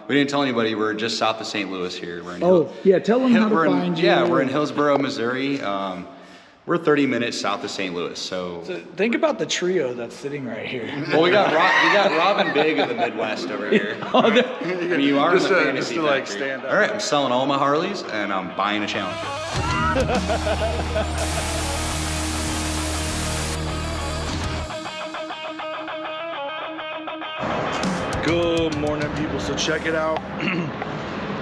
We didn't tell anybody we're just south of St. Louis here. We're in tell them how to find you. Yeah, we're in Hillsboro, Missouri. We're 30 minutes south of St. Louis. So think about the trio that's sitting right here. Well, we got Robin Big of the Midwest over here. And you are just in the fantasy to like stand up. All right, I'm selling all my Harleys and I'm buying a Challenger. Good morning, people. So check it out.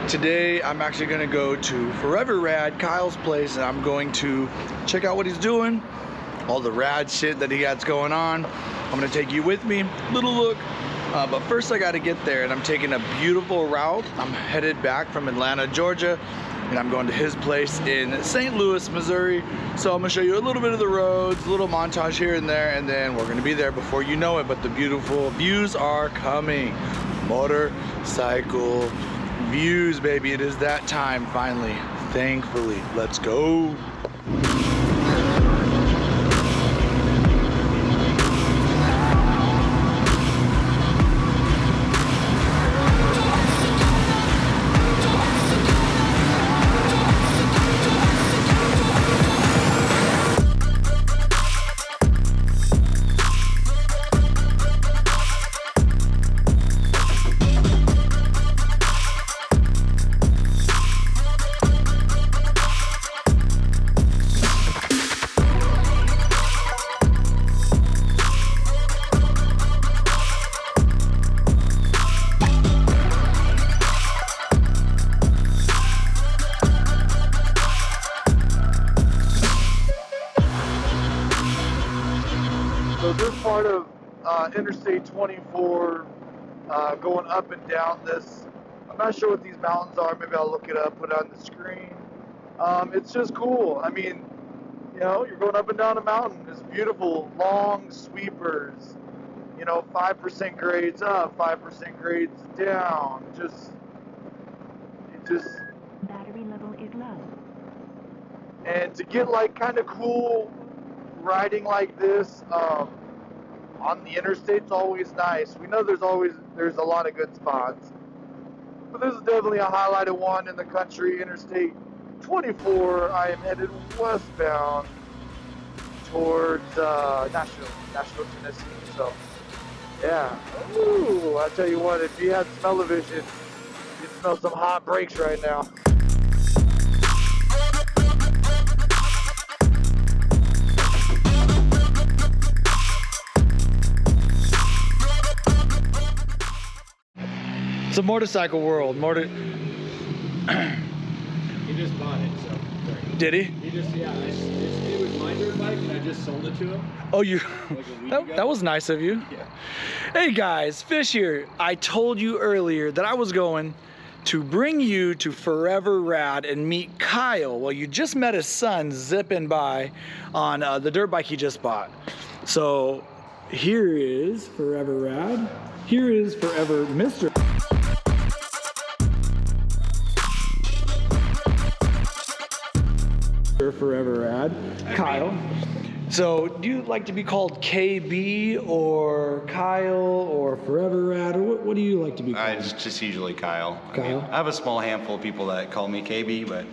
Today I'm actually gonna go to Forever Rad, Kyle's place, and I'm going to check out what he's doing, all the rad shit that he has going on. I'm gonna take you with me, little look. But first I gotta get there, and I'm taking a beautiful route. I'm headed back from Atlanta, Georgia, and I'm going to his place in St. Louis, Missouri. So I'm gonna show you a little bit of the roads, a little montage here and there, and then we're gonna be there before you know it. But the beautiful views are coming. Motorcycle views, baby. It is that time finally, thankfully. Let's go. So this part of Interstate 24, going up and down this, I'm not sure what these mountains are. Maybe I'll look it up, put it on the screen. It's just cool. I mean, you know, you're going up and down a mountain. It's beautiful, long sweepers. You know, 5% grades up, 5% grades down. Battery level is low. And to get like kind of cool riding like this on the interstate's always nice. We know there's a lot of good spots, but this is definitely a highlighted one in the country. Interstate 24. I am headed westbound towards Nashville, Tennessee. So yeah, ooh, I tell you what, if you had smell-o-vision, you'd smell some hot brakes right now. It's a motorcycle world. He just bought it, so. Sorry. Did he? He just, yeah, it was my dirt bike and I just sold it to him. Oh, you? Like a week ago. That was nice of you. Yeah. Hey guys, Fish here. I told you earlier that I was going to bring you to Forever Rad and meet Kyle. Well, you just met his son zipping by on the dirt bike he just bought. So here is Forever Rad. Here is Forever Mr. Forever Rad, Kyle. So do you like to be called KB or Kyle or Forever Rad, or what do you like to be called? It's just usually Kyle. Kyle? I have a small handful of people that call me KB, but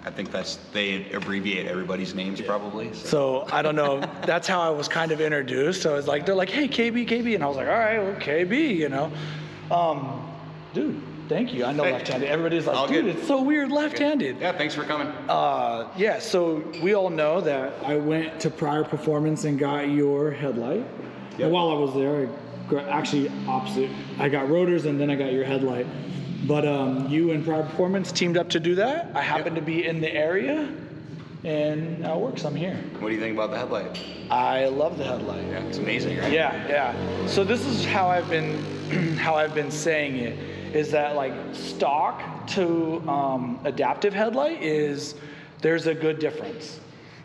I think they abbreviate everybody's names probably. So I don't know. That's how I was kind of introduced. So it's like, they're like, hey, KB, and I was like, all right, well, KB, you know. Dude, thank you. I know left-handed. Everybody's like, dude, it's so weird left-handed. Yeah, thanks for coming. Yeah, so we all know that I went to Prior Performance and got your headlight. Yep. And while I was there, actually opposite. I got rotors and then I got your headlight. But you and Prior Performance teamed up to do that. I happened to be in the area, and now it works. I'm here. What do you think about the headlight? I love the headlight. Yeah, it's amazing, right? Yeah. So this is how I've been saying it, is that like stock to adaptive headlight there's a good difference.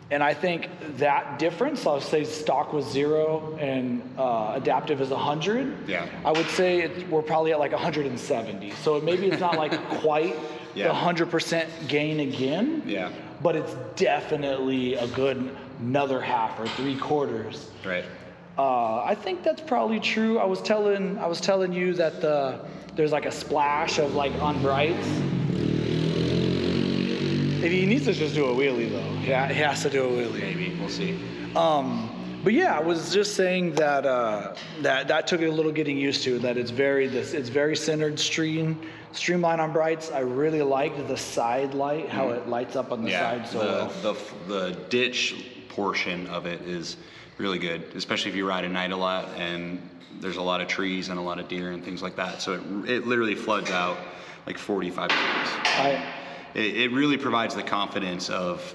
And I think that difference, I'll say stock was 0 and adaptive is 100. Yeah. I would say we're probably at like 170. So maybe it's not like quite the 100% gain again. Yeah. But it's definitely a good another half or 3/4. Right. I think that's probably true. I was telling you that there's like a splash of like on brights. He needs to just do a wheelie though. Yeah, he has to do a wheelie. Maybe, we'll see. But yeah, I was just saying that that took a little getting used to. That it's very centered, streamlined on brights. I really liked the side light, how it lights up on the side. So the ditch portion of it is really good, especially if you ride at night a lot and there's a lot of trees and a lot of deer and things like that. So it literally floods out like 45 degrees. It really provides the confidence of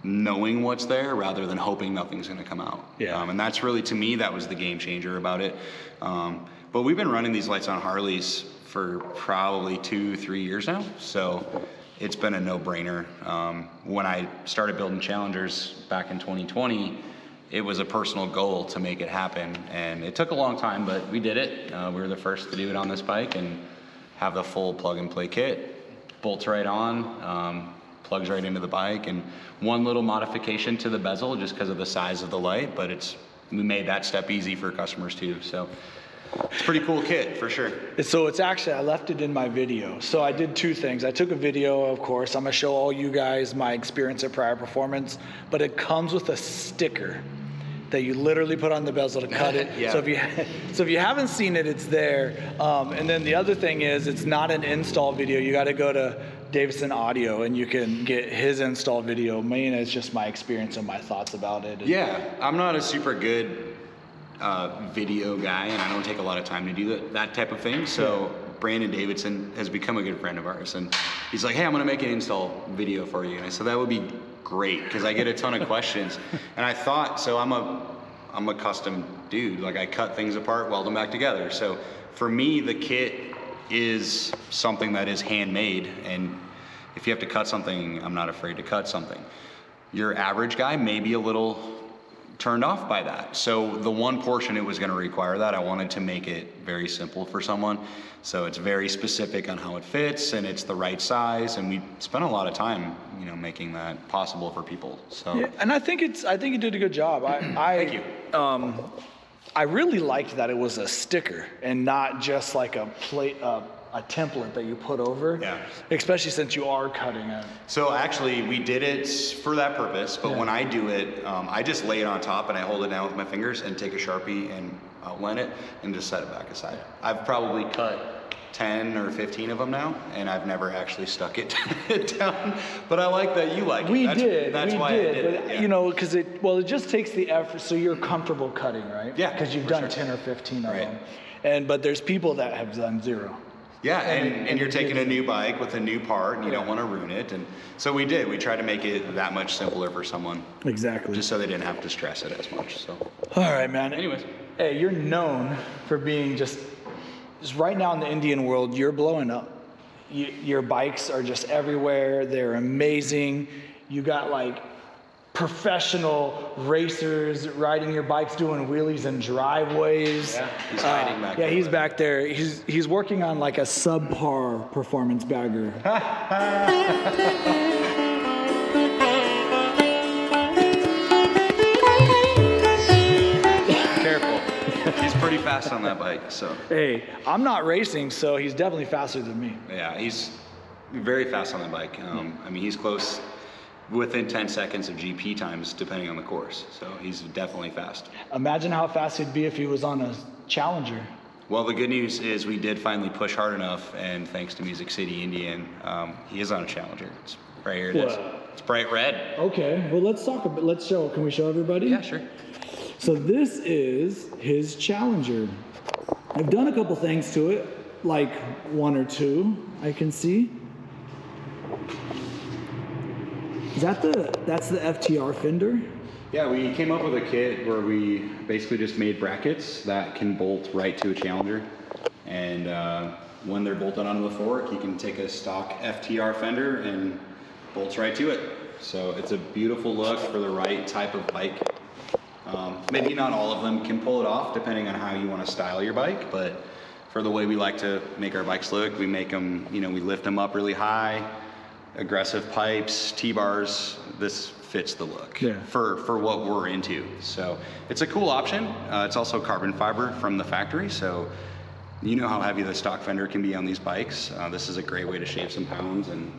knowing what's there rather than hoping nothing's going to come out. Yeah. And that's really, to me, that was the game changer about it. But we've been running these lights on Harleys for probably 2-3 years now. So it's been a no-brainer. When I started building Challengers back in 2020, it was a personal goal to make it happen. And it took a long time, but we did it. We were the first to do it on this bike and have the full plug-and-play kit. Bolts right on, plugs right into the bike, and one little modification to the bezel just because of the size of the light, but we made that step easy for customers too. So it's a pretty cool kit for sure. So it's actually, I left it in my video. So I did two things. I took a video, of course. I'm gonna show all you guys my experience at Prior Performance, but it comes with a sticker that you literally put on the bezel to cut it. Yeah. So if you haven't seen it, it's there. And then the other thing is, it's not an install video. You got to go to Davison Audio and you can get his install video. Main is just my experience and my thoughts about it. Yeah, I'm not a super good video guy, and I don't take a lot of time to do that type of thing. So Brandon Davidson has become a good friend of ours, and he's like, hey, I'm gonna make an install video for you. And I said, that would be great, because I get a ton of questions. And I thought, so I'm a custom dude. Like, I cut things apart, weld them back together. So for me, the kit is something that is handmade, and if you have to cut something, I'm not afraid to cut something. Your average guy may be a little turned off by that. So the one portion it was going to require that, I wanted to make it very simple for someone. So it's very specific on how it fits, and it's the right size, and we spent a lot of time, making that possible for people. So yeah, and I think you did a good job. Thank you. I really liked that it was a sticker and not just like a plate, a template that you put over. Yeah. Especially since you are cutting it. So actually, we did it for that purpose, but when I do it, I just lay it on top and I hold it down with my fingers and take a Sharpie and outline it and just set it back aside. I've probably cut 10 or 15 of them now, and I've never actually stuck it down. But I like that you like it. That's why I did it. Yeah. Because it just takes the effort, so you're comfortable cutting, right? Yeah. Because you've done 10 or 15 of them. But there's people that have done 0. Yeah, and you're taking a new bike with a new part, and you don't want to ruin it. And so we did. We tried to make it that much simpler for someone. Exactly. Just so they didn't have to stress it as much. So. All right, man. Anyways. Hey, you're known for being just right now in the Indian world, you're blowing up. Your bikes are just everywhere. They're amazing. You got like professional racers riding your bikes, doing wheelies in driveways. Yeah, he's hiding back there. Yeah, he's back there. He's working on like a subpar performance bagger. Careful. He's pretty fast on that bike, so. Hey, I'm not racing, so he's definitely faster than me. Yeah, he's very fast on that bike. He's close, within 10 seconds of GP times, depending on the course. So he's definitely fast. Imagine how fast he'd be if he was on a Challenger. Well, the good news is we did finally push hard enough, and thanks to Music City Indian, he is on a Challenger. It's right here. It is. It's bright red. Okay, well let's talk about. Let's show. Can we show everybody? Yeah, sure. So this is his Challenger. I've done a couple things to it, like 1 or 2. I can see. Is that that's the FTR fender? Yeah, we came up with a kit where we basically just made brackets that can bolt right to a Challenger. And when they're bolted onto the fork, you can take a stock FTR fender and bolts right to it. So it's a beautiful look for the right type of bike. Maybe not all of them can pull it off, depending on how you want to style your bike, but for the way we like to make our bikes look, we make them, we lift them up really high, aggressive pipes, T-bars. This fits the look Yeah. for what we're into. So it's a cool option. It's also carbon fiber from the factory. So you know how heavy the stock fender can be on these bikes. This is a great way to shave some pounds and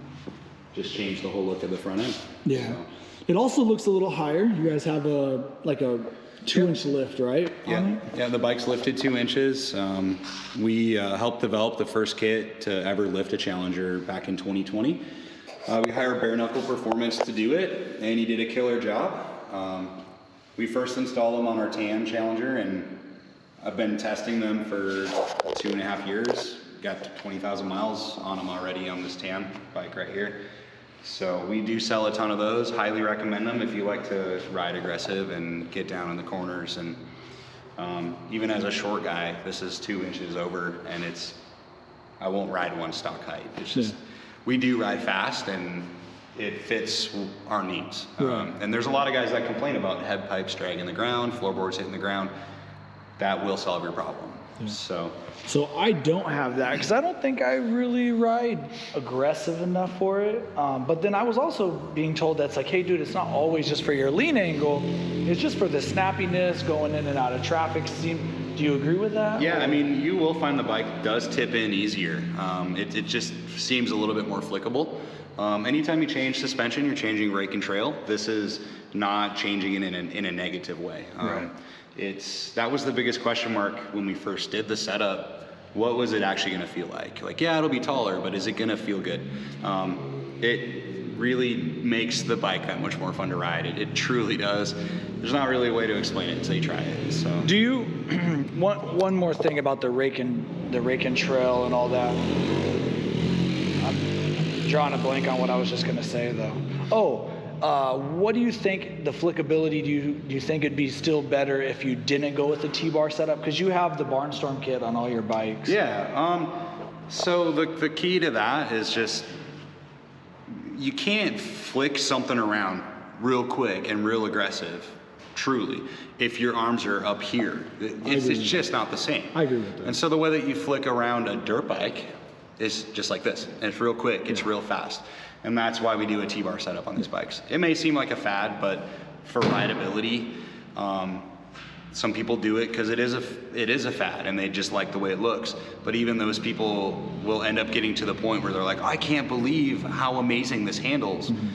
just change the whole look of the front end. Yeah. So, It also looks a little higher. You guys have a 2-inch lift, right? yeah, the bike's lifted 2 inches. We helped develop the first kit to ever lift a Challenger back in 2020. We hired Bare Knuckle Performance to do it, and he did a killer job. We first installed them on our tan Challenger, and I've been testing them for 2.5 years. Got to 20,000 miles on them already on this tan bike right here. So we do sell a ton of those. Highly recommend them if you like to ride aggressive and get down in the corners. And even as a short guy, this is 2 inches over, and I won't ride one stock height. It's just, we do ride fast, and it fits our needs. And there's a lot of guys that complain about head pipes dragging the ground, floorboards hitting the ground. That will solve your problem. So I don't have that because I don't think I really ride aggressive enough for it. But then I was also being told that's like, hey, dude, it's not always just for your lean angle. It's just for the snappiness going in and out of traffic. Do you agree with that? Yeah, I mean, you will find the bike does tip in easier. It just seems a little bit more flickable. Anytime you change suspension, you're changing rake and trail. This is not changing it in a negative way. Right. That was the biggest question mark when we first did the setup. What was it actually going to feel like? Like, yeah, it'll be taller, but is it going to feel good? It really makes the bike that much more fun to ride. It truly does. There's not really a way to explain it until you try it. So. Do you one more thing about the rake and trail and all that? I'm drawing a blank on what I was just going to say though. What do you think the flickability? Do you think it'd be still better if you didn't go with the T-bar setup? Because you have the Barnstorm kit on all your bikes. Yeah. So the key to that is just you can't flick something around real quick and real aggressive, truly, if your arms are up here. It's just not the same. I agree with that. And so the way that you flick around a dirt bike is just like this. And it's real quick. It's real fast. And that's why we do a T-bar setup on these bikes. It may seem like a fad, but for rideability, some people do it because it is a fad and they just like the way it looks. But even those people will end up getting to the point where they're like, I can't believe how amazing this handles. Mm-hmm.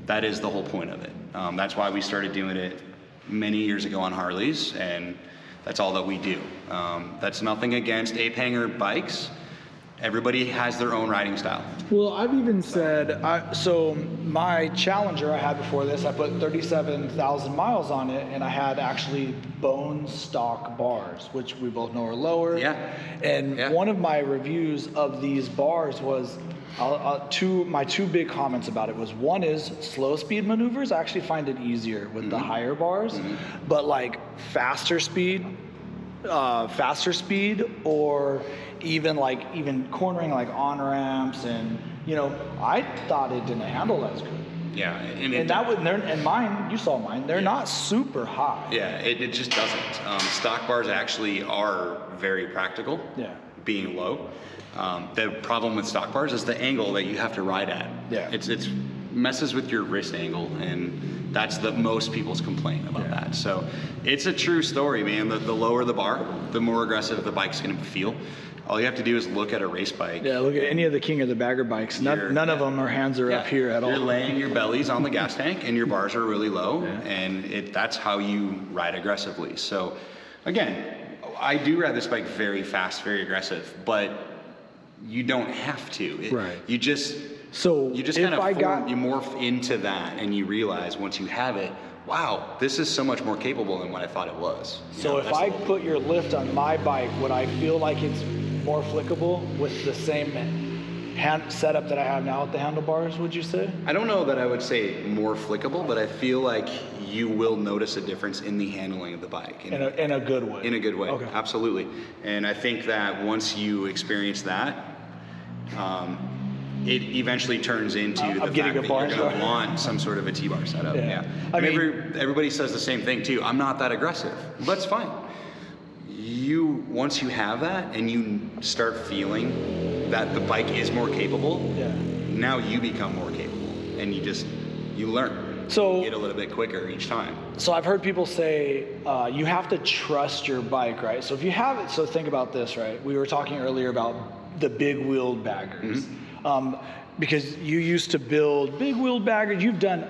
That is the whole point of it. That's why we started doing it many years ago on Harleys, and that's all that we do. That's nothing against ape hanger bikes. Everybody has their own riding style. Well, I've even said, so my Challenger I had before this, I put 37,000 miles on it, and I had actually bone stock bars, which we both know are lower. Yeah. And one of my reviews of these bars was, my two big comments about it was, one is slow speed maneuvers. I actually find it easier with the higher bars, but like faster speed or even cornering like on ramps, and I thought it didn't handle as good. Yeah, and mine, you saw mine, they're not super high. Yeah, it just doesn't. Stock bars actually are very practical. Yeah, being low. The problem with stock bars is the angle that you have to ride at. Yeah, it's messes with your wrist angle, and that's most people's complaint about that. So it's a true story, man. The lower the bar, the more aggressive the bike's going to feel. All you have to do is look at a race bike. Yeah, look at any of the King of the Bagger bikes. None of them, our hands are up here at all. You're laying your bellies on the gas tank, and your bars are really low, and that's how you ride aggressively. So, again, I do ride this bike very fast, very aggressive, but you don't have to. Right. You just kind of you morph into that, and you realize once you have it, wow, this is so much more capable than what I thought it was. So if I put your lift on my bike, would I feel like it's more flickable with the same hand setup that I have now with the handlebars, would you say? I don't know that I would say more flickable, but I feel like you will notice a difference in the handling of the bike. In a good way. In a good way, okay. Absolutely. And I think that once you experience that, it eventually turns into the fact that you're going to want some sort of a T-bar setup. Yeah. Everybody says the same thing too. I'm not that aggressive. That's fine. Once you have that and you start feeling that the bike is more capable, now you become more capable, and you learn. So- you get a little bit quicker each time. So I've heard people say you have to trust your bike, right? So if you have it, so think about this, right? We were talking earlier about the big wheeled baggers. Because you used to build big wheeled baggers. You've done,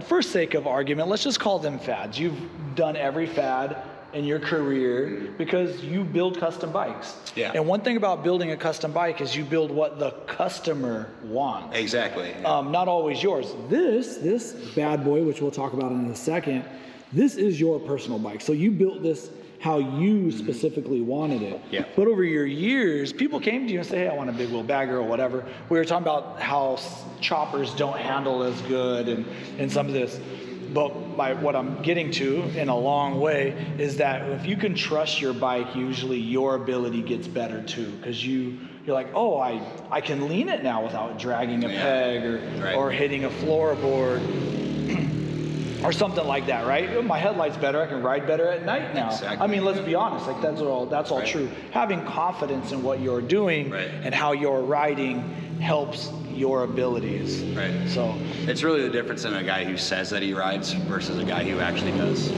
for sake of argument, let's just call them fads. You've done every fad in your career because you build custom bikes. Yeah. And one thing about building a custom bike is you build what the customer wants. Exactly. Not always yours. This bad boy, which we'll talk about in a second, this is your personal bike. So you built this how you specifically wanted it. Yeah. But over your years, people came to you and say, hey, I want a big wheel bagger or whatever. We were talking about how choppers don't handle as good and some of this. But what I'm getting to in a long way is that if you can trust your bike, usually your ability gets better too, because you're like, oh, I can lean it now without dragging a peg or hitting a floorboard or something like that, right? My headlight's better. I can ride better at night now. Exactly. I mean, let's be honest. Like that's all true. Having confidence in what you're doing and how you're riding helps your abilities. Right. So it's really the difference in a guy who says that he rides versus a guy who actually does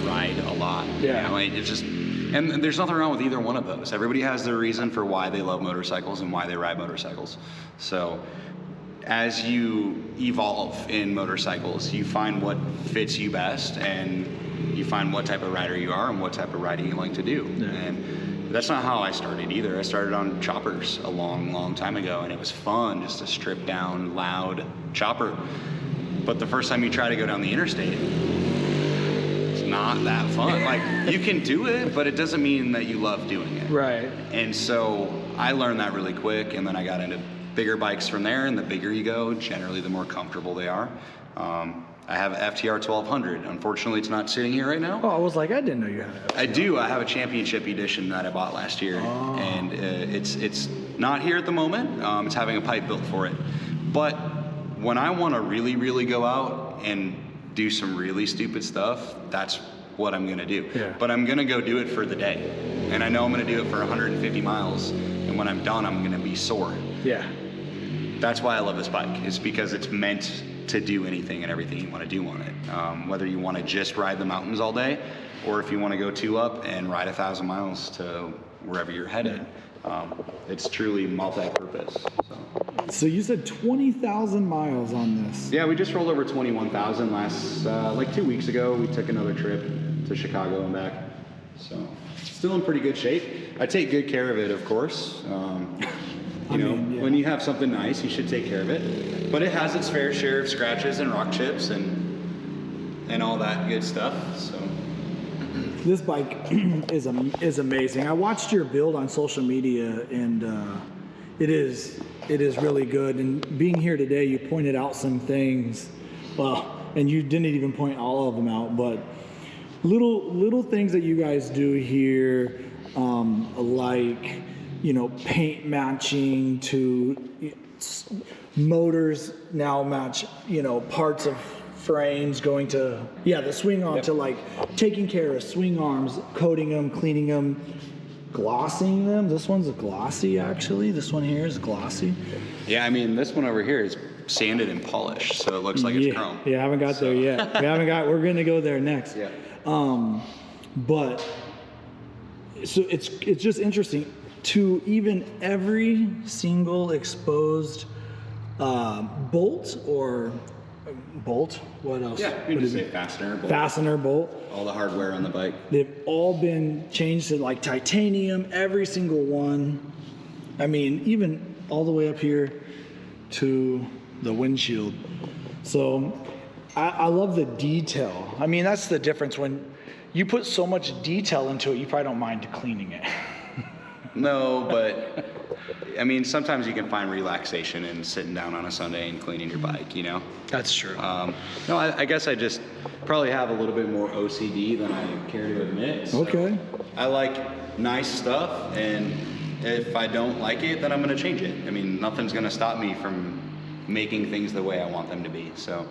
ride a lot. Yeah. You know, like, it's just, and there's nothing wrong with either one of those. Everybody has their reason for why they love motorcycles and why they ride motorcycles. So as you evolve in motorcycles, you find what fits you best and you find what type of rider you are and what type of riding you like to do. Yeah. And that's not how I started either. I started on choppers a long time ago, and it was fun just to strip down loud chopper. But the first time you try to go down the interstate, it's not that fun. Like, you can do it, but it doesn't mean that you love doing it. right. And so I learned that really quick, and then I got into bigger bikes from there, and the bigger you go, generally the more comfortable they are. I have FTR 1200. Unfortunately, it's not sitting here right now. Oh, I was like, I didn't know you had it. I do. I have a championship edition that I bought last year, and it's not here at the moment. It's having a pipe built for it. But when I want to really go out and do some really stupid stuff, that's what I'm gonna do. Yeah. But I'm gonna go do it for the day, and I know I'm gonna do it for 150 miles. And when I'm done, I'm gonna be sore. Yeah. That's why I love this bike. It's because it's meant to do anything and everything you want to do on it. Whether you want to just ride the mountains all day, or if you want to go 2 up and ride 1,000 miles to wherever you're headed. It's truly multi-purpose. So you said 20,000 miles on this. Yeah, we just rolled over 21,000 last, like 2 weeks ago. We took another trip to Chicago and back. So still in pretty good shape. I take good care of it, of course. When you have something nice, you should take care of it. But it has its fair share of scratches and rock chips and all that good stuff. So This bike is amazing. I watched your build on social media, and it is really good. And being here today, you pointed out some things. Well, and you didn't even point all of them out, but little things that you guys do here, like paint matching to motors now match parts of frames going to the swing arm to like taking care of swing arms, coating them, cleaning them, glossing them. This one's a glossy actually. This one here is glossy. yeah, I mean, this one over here is sanded and polished, so it looks like it's chrome. Yeah, I haven't got there yet. We're gonna go there next. Yeah. But so it's just interesting to even every single exposed bolt or bolt. What else? Yeah, you can just say fastener. Bolt. Fastener bolt. All the hardware on the bike. They've all been changed to like titanium. Every single one. I mean, even all the way up here to the windshield. So I love the detail. I mean, that's the difference. When you put so much detail into it, you probably don't mind cleaning it. No, but I mean, sometimes you can find relaxation in sitting down on a Sunday and cleaning your bike, That's true. No, I guess I just probably have a little bit more OCD than I care to admit. So Okay. I like nice stuff, and if I don't like it, then I'm going to change it. I mean, nothing's going to stop me from making things the way I want them to be. So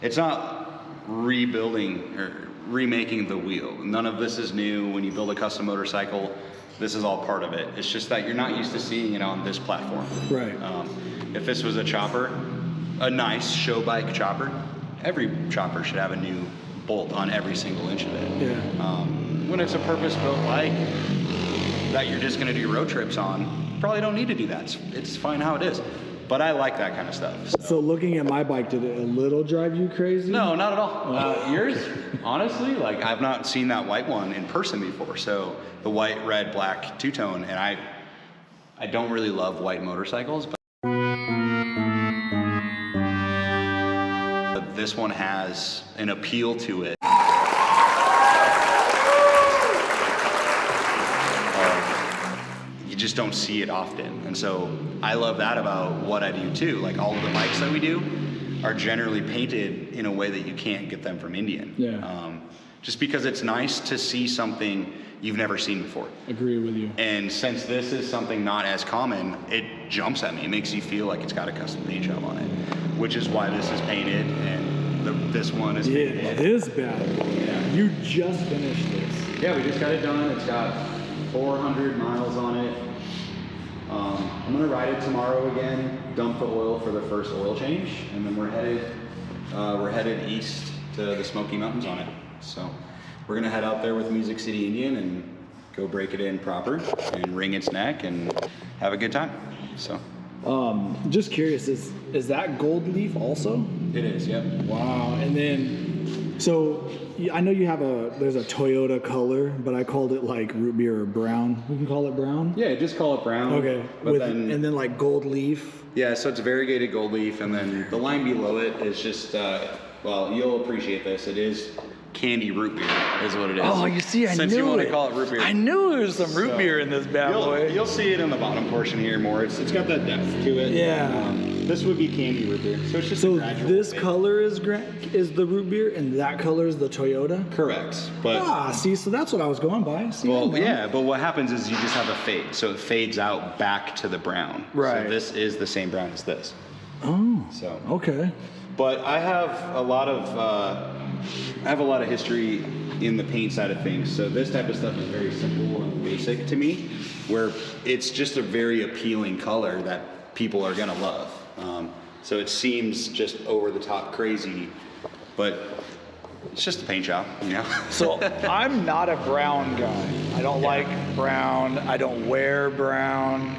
it's not rebuilding or remaking the wheel. None of this is new. When you build a custom motorcycle, this is all part of it. It's just that you're not used to seeing it on this platform. Right. If this was a chopper, a nice show bike chopper, every chopper should have a new bolt on every single inch of it. Yeah. When it's a purpose-built bike that you're just going to do road trips on, you probably don't need to do that. It's fine how it is. But I like that kind of stuff. So looking at my bike, did it a little drive you crazy? No, not at all. Yours, honestly, like I've not seen that white one in person before. So the white, red, black two-tone, and I don't really love white motorcycles, but this one has an appeal to it. You just don't see it often. And so I love that about what I do too. Like all of the bikes that we do are generally painted in a way that you can't get them from Indian. Yeah. Just because it's nice to see something you've never seen before. Agree with you. And since this is something not as common, it jumps at me. It makes you feel like it's got a custom paint job on it, which is why this is painted and this one is painted. It is bad. Yeah. You just finished this. Yeah, we just got it done. It's got 400 miles on it. I'm gonna ride it tomorrow again, dump the oil for the first oil change, and then we're headed east to the Smoky Mountains on it. So we're gonna head out there with Music City Indian and go break it in proper and wring its neck and have a good time. So Just curious, is that gold leaf also? it is, yep. Wow. And then, so I know you have there's a Toyota color, but I called it like root beer or brown. We can call it brown? Yeah, just call it brown. Okay. But and then like gold leaf. yeah, so it's variegated gold leaf, and then the line below it is just, well, you'll appreciate this. It is candy root beer, is what it is. Oh, you see, I Since knew you want it. to call it root beer. I knew there was some root beer in this bad boy. You'll see it in the bottom portion here more. It's got that depth to it. Yeah. This would be candy root beer. So it's just So a gradual this fade. color is the root beer, and that color is the Toyota. Correct. But See, so that's what I was going by. See, I well, know. yeah, but what happens is you just have a fade. So it fades out back to the brown. Right. So this is the same brown as this. Oh. So Okay. But I have a lot of history in the paint side of things. So this type of stuff is very simple and basic to me, where it's just a very appealing color that people are gonna love. So it seems just over the top crazy, but it's just a paint job, you know? So I'm not a brown guy. I don't like brown. I don't wear brown.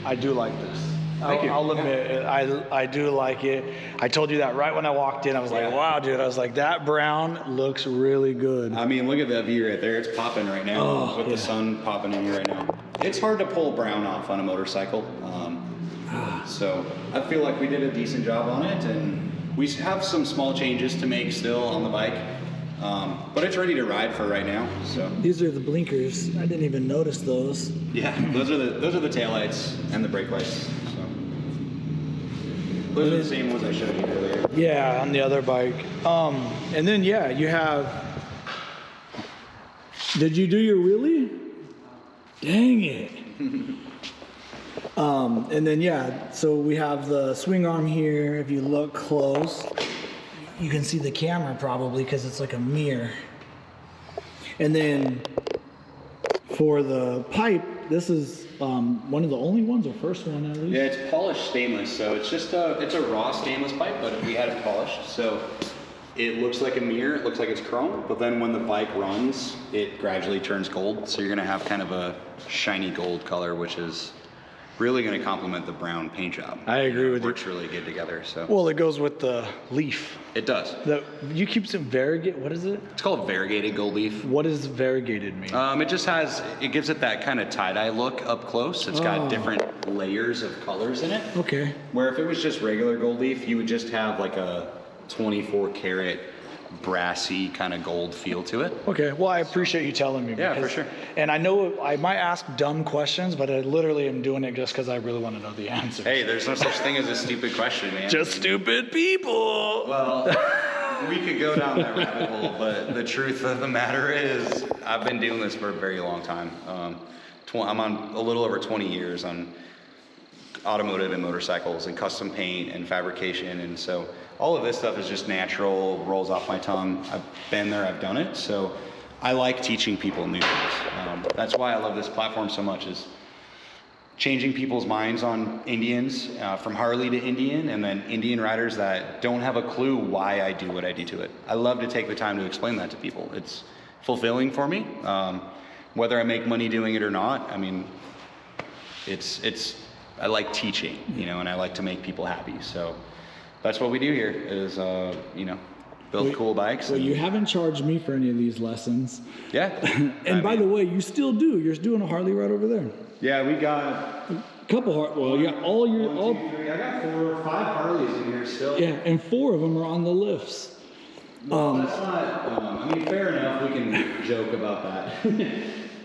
I do like this. Thank you. I'll admit it. I do like it. I told you that right when I walked in. I was like, wow, dude. I was like, that brown looks really good. I mean, look at that view right there. It's popping right now with the sun popping in right now. It's hard to pull brown off on a motorcycle. So I feel like we did a decent job on it, and we have some small changes to make still on the bike. But it's ready to ride for right now. So These are the blinkers. I didn't even notice those. yeah, those are the taillights and the brake lights. So those are the same ones I showed you earlier. Yeah, on the other bike. And then yeah, you have. Did you do your wheelie? Dang it. And then yeah, so we have the swing arm here. If you look close, you can see the camera probably because it's like a mirror. And then for the pipe, this is one of the only ones or first one at least? Yeah, it's polished stainless, so it's just it's a raw stainless pipe, but we had it polished, so it looks like a mirror, it looks like it's chrome, but then when the bike runs, it gradually turns gold, so you're gonna have kind of a shiny gold color, which is really gonna complement the brown paint job. I agree with you. Works really good together, so. Well, it goes with the leaf. It does. You keep saying variegated. What is it? It's called variegated gold leaf. What does variegated mean? It gives it that kind of tie-dye look up close. It's got different layers of colors in it. Okay. Where if it was just regular gold leaf, you would just have like a 24 karat brassy kind of gold feel to it. Okay, well, I appreciate you telling me. Yeah, for sure. And I know I might ask dumb questions, but I literally am doing it just because I really want to know the answer. Hey, there's no such thing as a stupid question, man. Just stupid people. Well, we could go down that rabbit hole, but the truth of the matter is, I've been doing this for a very long time. I'm on a little over 20 years on automotive and motorcycles and custom paint and fabrication, and so all of this stuff is just natural, rolls off my tongue. I've been there, I've done it, so I like teaching people new things. That's why I love this platform so much, is changing people's minds on Indians, from Harley to Indian, and then Indian riders that don't have a clue why I do what I do to it. I love to take the time to explain that to people. It's fulfilling for me. Whether I make money doing it or not, I mean, I like teaching, you know, and I like to make people happy. So that's what we do here is, you know, build cool bikes. Well, you haven't charged me for any of these lessons. Yeah. And by the way, you still do. You're doing a Harley ride over there. Yeah, we got A couple well, yeah, all your, all, 1, 2, 3. I got 4 or 5 Harleys in here still. yeah, and 4 of them are on the lifts. Well, that's not, I mean, fair enough, we can joke about that.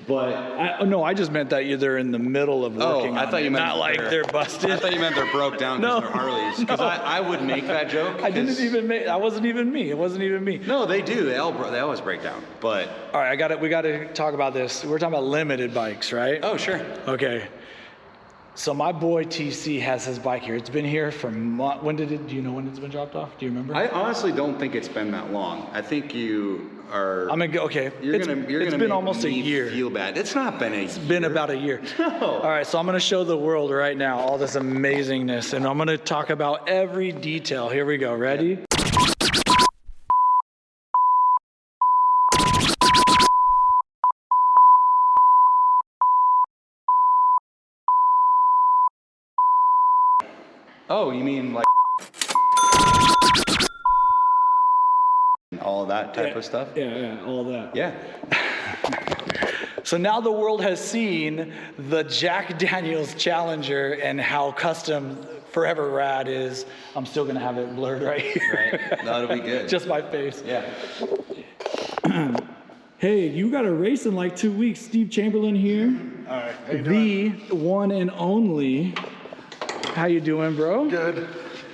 But No, I just meant that they're in the middle of working I on thought it, you meant not like they're busted. I thought you meant they're broke down because No, they're Harleys. Because no. I would make that joke. I didn't even make. That wasn't even me. It wasn't even me. No, they do. They always break down. But All right, we got to talk about this. We're talking about limited bikes, right? oh, sure. Okay. So my boy TC has his bike here. It's been here for when do you know when it's been dropped off? Do you remember? I honestly don't think it's been that long. I think you are. I'm gonna go. Okay. It's been make almost a me year. Feel bad. It's not been a. It's been about a year. No. All right, so I'm gonna show the world right now all this amazingness, and I'm gonna talk about every detail. Here we go. Ready? Oh, you mean like all of that type of stuff? Yeah, all that. Yeah. So now the world has seen the Jack Daniels Challenger and how custom Forever Rad is. I'm still gonna have it blurred right here. Right. That'll be good. Just my face. Yeah. Hey, you got a race in like 2 weeks. Steve Chamberlin here. All right, how you doing? The one and only. How you doing, bro? Good.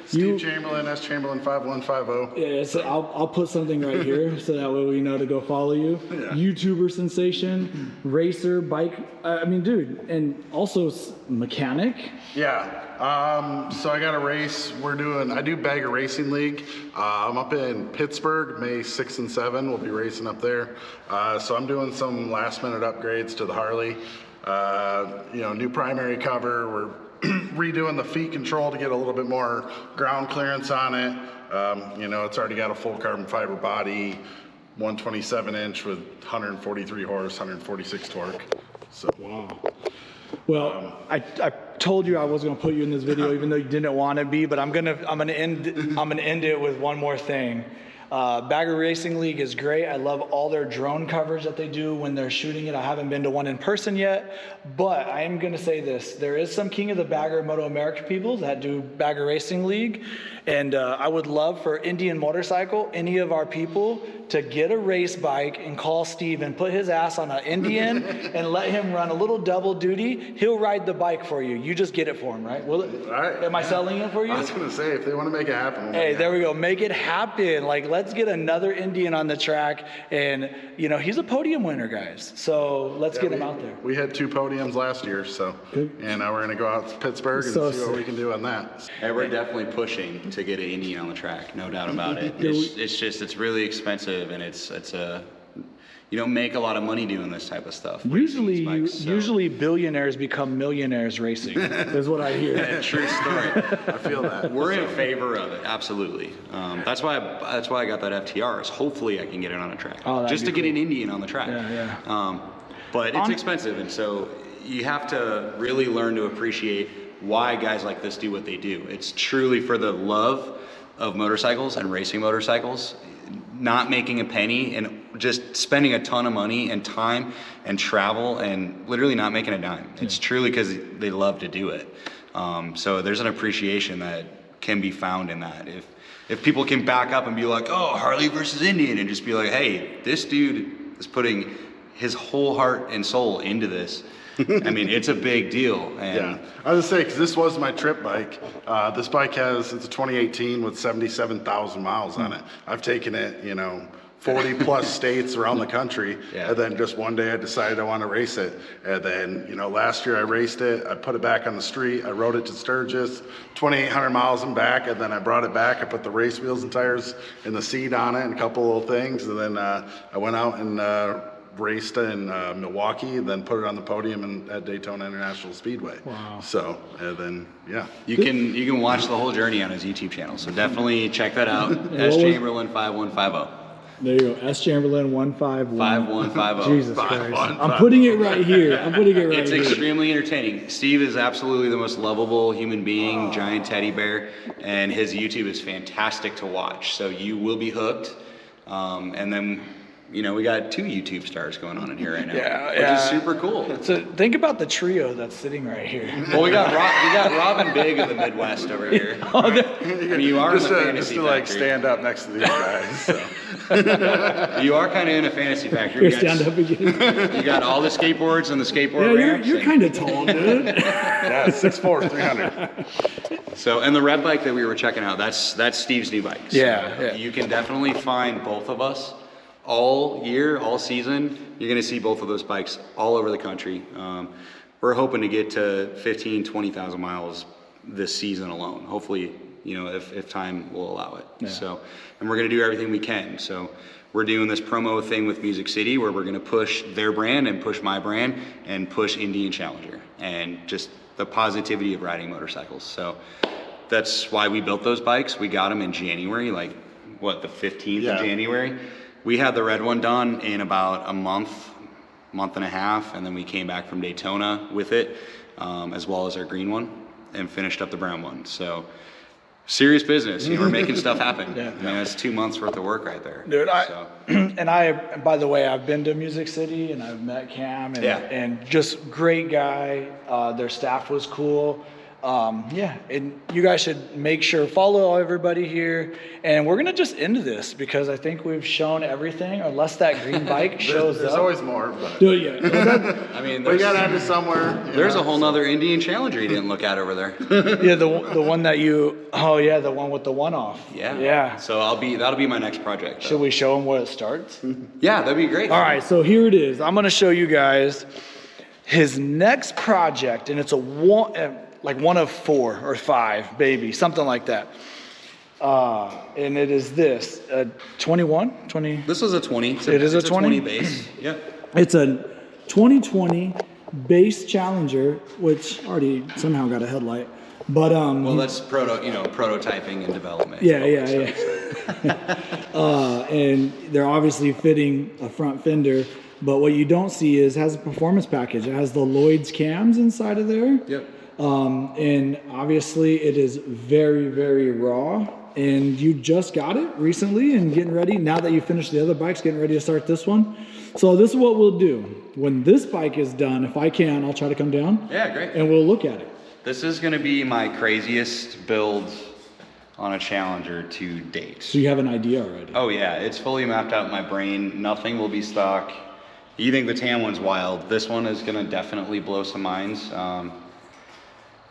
Steve Chamberlin, S Chamberlin 5150. Yeah, so I'll put something right here so that way we know to go follow you. Yeah. YouTuber sensation, racer, bike. I mean, dude, and also mechanic. Yeah. So I got a race. I do Bagger Racing League. I'm up in Pittsburgh, May 6th and 7th. We'll be racing up there. So I'm doing some last minute upgrades to the Harley. You know, new primary cover. We're redoing the feet control to get a little bit more ground clearance on it. You know, it's already got a full carbon fiber body, 127 inch with 143 horse, 146 torque. So Wow. Well, I told you I was gonna put you in this video even though you didn't want to be, but I'm gonna end it with one more thing. Bagger Racing League is great. I love all their drone coverage that they do when they're shooting it. I haven't been to one in person yet, but I am gonna say this. There is some King of the Bagger Moto America people that do Bagger Racing League, and I would love for Indian Motorcycle, any of our people, to get a race bike and call Steve and put his ass on an Indian and let him run a little double duty. He'll ride the bike for you. You just get it for him, right? Will it? all right. Am I selling it for you? I was gonna say, if they want to make it happen. Hey, there we go. Make it happen. Like, let's get another Indian on the track. And, you know, he's a podium winner, guys. So let's get him out there. We had 2 podiums last year, so, and now we're gonna go out to Pittsburgh and So see what sick. we can do on that. Hey, we're definitely pushing to get an Indian on the track, no doubt about it. It's really expensive, and you don't make a lot of money doing this type of stuff. racing these bikes, so. Usually billionaires become millionaires racing, is what I hear. Yeah, true story. I feel that. We're in favor of it, absolutely. That's why I got that FTR. Is hopefully I can get it on a track, Oh, that'd just be to get cool. an Indian on the track. Yeah. But it's expensive, and so you have to really learn to appreciate why guys like this do what they do. It's truly for the love of motorcycles and racing motorcycles, not making a penny and just spending a ton of money and time and travel and literally not making a dime. It's truly because they love to do it. So there's an appreciation that can be found in that. If people can back up and be like, oh, Harley versus Indian, and just be like, hey, this dude is putting his whole heart and soul into this. I mean, it's a big deal. And Yeah, I was gonna say, because this was my trip bike. This bike it's a 2018 with 77,000 miles on it. I've taken it, 40 plus states around the country. Yeah. And then just one day I decided I want to race it. And then, last year I raced it. I put it back on the street. I rode it to Sturgis, 2,800 miles and back. And then I brought it back. I put the race wheels and tires and the seat on it and a couple little things. And then I went out and raced in Milwaukee, then put it on the podium at Daytona International Speedway. Wow. So, and then, yeah. You can watch the whole journey on his YouTube channel. So definitely check that out. S Chamberlin 5150. There you go. S Chamberlin 151. 5150. Jesus Christ. I'm putting it right here. It's extremely entertaining. Steve is absolutely the most lovable human being, giant teddy bear, and his YouTube is fantastic to watch. So you will be hooked. And then, we got 2 YouTube stars going on in here right now, which is super cool. So think about the trio that's sitting right here. Well, we got Robin Big of the Midwest over here. Right? I mean, you are just in the to, fantasy just to factory. like stand up next to these guys. So. You are kind of in a fantasy factory. Here, stand up again. You got all the skateboards and the skateboard ramps. You're kind of tall, dude. Yeah, 6'4", 300. So, and the red bike that we were checking out, that's Steve's new bike. So Yeah. You can definitely find both of us all year, all season. You're going to see both of those bikes all over the country. We're hoping to get to 15, 20,000 miles this season alone. Hopefully, if time will allow it. Yeah. So, and we're going to do everything we can. So we're doing this promo thing with Music City where we're going to push their brand and push my brand and push Indian Challenger and just the positivity of riding motorcycles. So that's why we built those bikes. We got them in January, the 15th of January. We had the red one done in about a month and a half, and then we came back from Daytona with it, as well as our green one, and finished up the brown one. So serious business. We're making stuff happen. Yeah. I mean, that's 2 months worth of work right there. Dude, by the way, I've been to Music City and I've met Cam and just great guy. Their staff was cool. And you guys should make sure, follow everybody here. And we're going to just end this because I think we've shown everything, unless that green bike shows There's up. always more, but Dude, yeah. I mean, we got to end it somewhere. There's a whole nother Indian Challenger you didn't look at over there. Yeah, the one that the one with the one-off. Yeah. Yeah. So that'll be my next project. Should we show them where it starts? Yeah, that'd be great. All right, so here it is. I'm going to show you guys his next project, and it's one of 4 or 5, maybe, something like that. And it is this, 21? 20? This was a 20. It is a 20? base. Yep. It's a 2020 base Challenger, which already somehow got a headlight. But Well, that's prototyping and development. yeah. And they're obviously fitting a front fender. But what you don't see is it has a performance package. It has the Lloyd's cams inside of there. Yep. And obviously it is very, very raw. And you just got it recently and getting ready. Now that you finished the other bikes, getting ready to start this one. So this is what we'll do. When this bike is done, if I can, I'll try to come down. Yeah, great. And we'll look at it. This is going to be my craziest build on a Challenger to date. So you have an idea already. Oh yeah, it's fully mapped out in my brain. Nothing will be stock. You think the tan one's wild. This one is going to definitely blow some minds.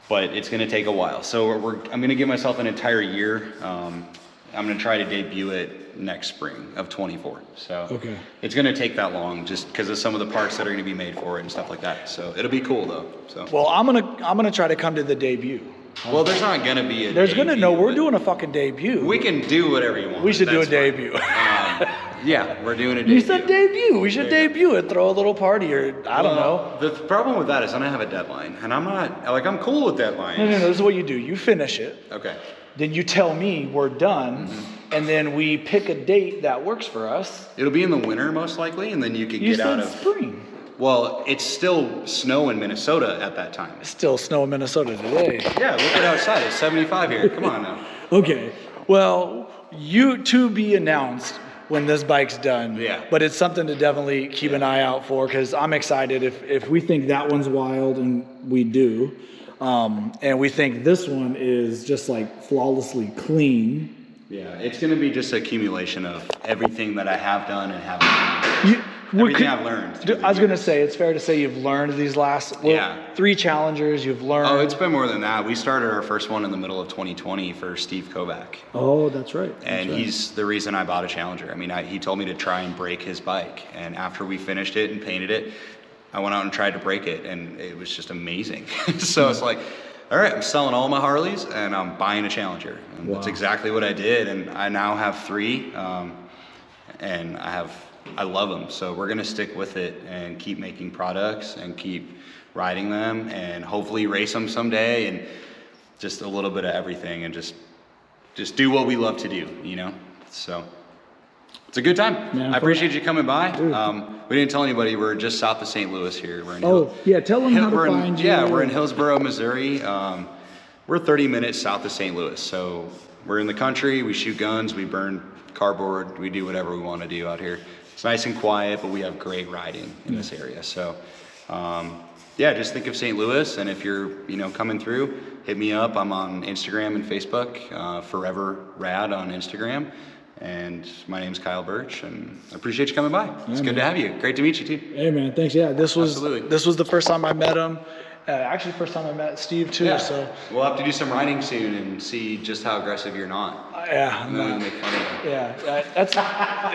But it's going to take a while. So I'm going to give myself an entire year. I'm going to try to debut it next spring of 24. So Okay. It's going to take that long just because of some of the parts that are going to be made for it and stuff like that. So it'll be cool though. So Well, I'm gonna try to come to the debut. well, there's not going to be a There's debut, we're but doing a fucking debut. we can do whatever you want. We should do a That's fine. debut. Yeah, we're doing a debut. You said debut. We should debut it. Throw a little party, or I don't know. The problem with that is I don't have a deadline, and I'm not I'm cool with deadlines. No. This is what you do. You finish it. Okay. Then you tell me we're done, and then we pick a date that works for us. It'll be in the winter most likely, and then you can You get out said of. spring. Well, it's still snow in Minnesota at that time. It's still snow in Minnesota today. Yeah, look at outside. It's 75 here. Come on now. Okay. Well, you to be announced when this bike's done. Yeah. But it's something to definitely keep an eye out for because I'm excited if We think that one's wild, and we do. and we think This one is just like flawlessly clean. Yeah, it's going to be just accumulation of everything that I have done and haven't done. Everything I've learned. through the I was going to years. say, it's fair to say you've learned these last 3 challengers. You've learned. Oh, it's been more than that. We started our first one in the middle of 2020 for Steve Kovac. Oh, that's right. And he's the reason I bought a Challenger. I mean, he told me to try and break his bike. And after we finished it and painted it, I went out and tried to break it. And it was just amazing. So it's like, all right, I'm selling all my Harleys and I'm buying a Challenger. And that's exactly what I did. And I now have 3. And I have I love them. So we're gonna stick with it and keep making products and keep riding them and hopefully race them someday, and just a little bit of everything, and just do what we love to do, you know? So it's a good time. Man, I appreciate you coming by. We didn't tell anybody, we're just south of St. Louis here. We're in yeah, tell them how to we're in- find you. Yeah, we're in Hillsboro, Missouri. We're 30 minutes south of St. Louis. So we're in the country, we shoot guns, we burn cardboard, we do whatever we want to do out here. It's nice and quiet, but we have great riding in this area. So yeah, just think of St. Louis, and if you're, you know, coming through, hit me up. I'm on Instagram and Facebook, Forever Rad on Instagram. And my name's Kyle Birch, and I appreciate you coming by. It's good to have you. Great to meet you too. Hey man, thanks. Yeah, this was Absolutely. this was the first time I met him. Actually, first time I met Steve too. Yeah. So we'll have to do some riding soon and see just how aggressive you're not. yeah, And then we can make fun of you. yeah, that's.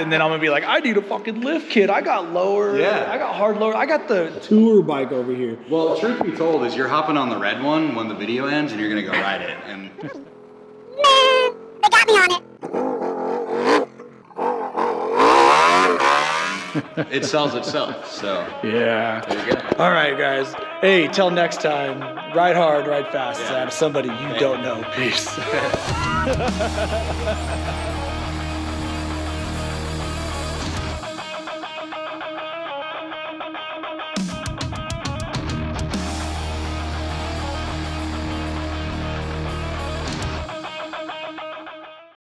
And then I'm gonna be like, I need a fucking lift kit. I got lower. Yeah. I got hard lower. I got the. Tour bike over here. Well, truth be told, is you're hopping on the red one when the video ends, and you're gonna go ride it. And They got me on it. it sells itself. So Yeah. there you go. All right, guys. Hey, till next time. Ride hard, ride fast. Yeah. Somebody you don't know. Peace.